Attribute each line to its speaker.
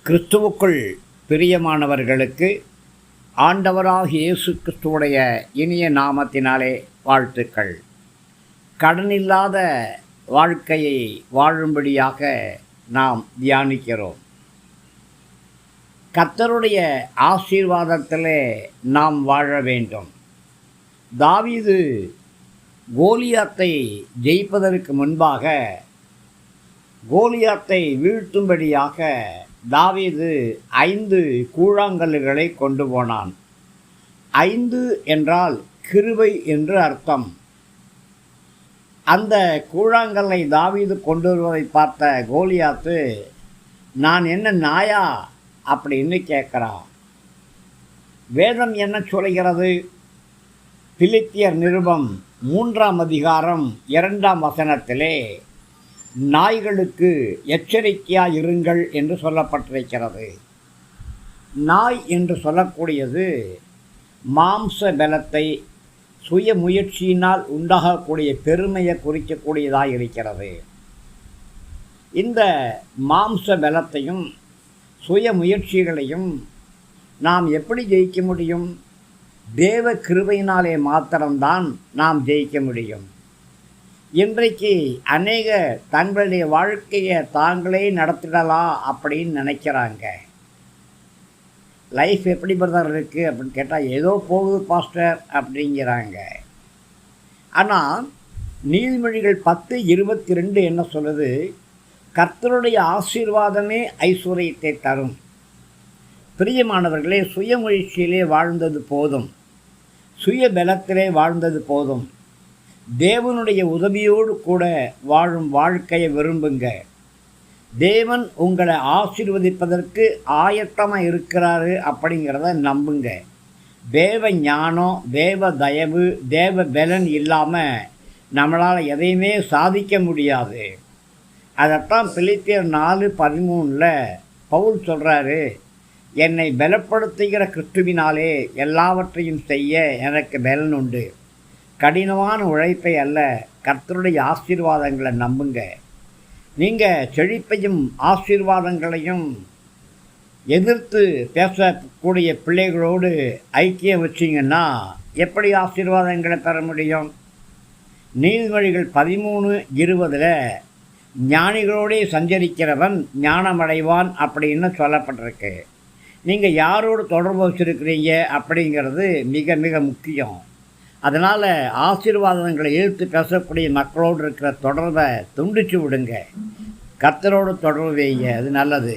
Speaker 1: கிறிஸ்துவுக்குள் பிரியமானவர்களுக்கு ஆண்டவராகிய இயேசு கிறிஸ்துவுடைய இனிய நாமத்தினாலே வாழ்த்துக்கள். கடனில்லாத வாழ்க்கையை வாழும்படியாக நாம் தியானிக்கிறோம். கர்த்தருடைய ஆசீர்வாதத்திலே நாம் வாழ வேண்டும். தாவீது கோலியாத்தை ஜெயிப்பதற்கு முன்பாக கோலியாத்தை வீழ்த்தும்படியாக தாவீது 5 கூழாங்கல்லுகளை கொண்டு போனான். 5 என்றால் கிருபை என்று அர்த்தம். அந்த கூழாங்கல்லை தாவீது கொண்டு வருவதை பார்த்த கோலியாத்து, நான் என்ன நாயா அப்படின்னு கேட்குறான். வேதம் என்ன சொல்கிறது? பிலித்தியர் நிருபம் 3ஆம் அதிகாரம் 2ஆம் வசனத்திலே நாய்களுக்கு எச்சரிக்கையாக இருங்கள் என்று சொல்லப்பட்டிருக்கிறது. நாய் என்று சொல்லக்கூடியது மாம்ச பலத்தை, சுய முயற்சியினால் உண்டாகக்கூடிய பெருமையை குறிக்கக்கூடியதாக இருக்கிறது. இந்த மாம்ச பலத்தையும் சுய முயற்சிகளையும் நாம் எப்படி ஜெயிக்க முடியும்? தேவ கிருபையினாலே மாத்திரம்தான் நாம் ஜெயிக்க முடியும். இன்றைக்கு அநேகர் தங்களுடைய வாழ்க்கையை தாங்களே நடத்திடலாம் அப்படின்னு நினைக்கிறாங்க. லைஃப் எப்படி பிரதர் இருக்குது அப்படின்னு கேட்டால், ஏதோ போகுது பாஸ்டர் அப்படிங்கிறாங்க. ஆனால் நீதிமொழிகள் 10:22 என்ன சொல்லுது? கர்த்தருடைய ஆசீர்வாதமே ஐஸ்வர்யத்தை தரும். பிரியமானவர்களே, சுய முயற்சியிலே வாழ்ந்தது போதும், சுய பலத்திலே வாழ்ந்தது போதும். தேவனுடைய உதவியோடு கூட வாழும் வாழ்க்கையை விரும்புங்க. தேவன் உங்களை ஆசீர்வதிப்பதற்கு ஆயத்தமாக இருக்கிறாரு அப்படிங்கிறத நம்புங்க. தேவ ஞானம், தேவ தயவு, தேவ பலன் இல்லாமல் நம்மளால் எதையுமே சாதிக்க முடியாது. அதைத்தான் பிலித்தியர் 4:13 பவுல் சொல்கிறாரு, என்னை பலப்படுத்துகிற கிறிஸ்துவினாலே எல்லாவற்றையும் செய்ய எனக்கு பலன் உண்டு. கடினமான உழைப்பை அல்ல, கர்த்தருடைய ஆசீர்வாதங்களை நம்புங்க. நீங்கள் செழிப்பையும் ஆசீர்வாதங்களையும் எதிர்த்து பேசக்கூடிய பிள்ளைகளோடு ஐக்கியம் வச்சிங்கன்னா எப்படி ஆசீர்வாதங்களை பெற முடியும்? நீதிமொழிகள் 13:20 ஞானிகளோடே சஞ்சரிக்கிறவன் ஞானமடைவான் அப்படின்னு சொல்லப்பட்டிருக்கு. நீங்கள் யாரோடு தொடர்பு வச்சுருக்கிறீங்க அப்படிங்கிறது மிக மிக முக்கியம். அதனால் ஆசீர்வாதங்களை இழுத்து பேசக்கூடிய மக்களோடு இருக்கிற தொடர்பை துண்டிச்சு விடுங்க. கர்த்தரோடு தொடர்பு வைங்க, அது நல்லது.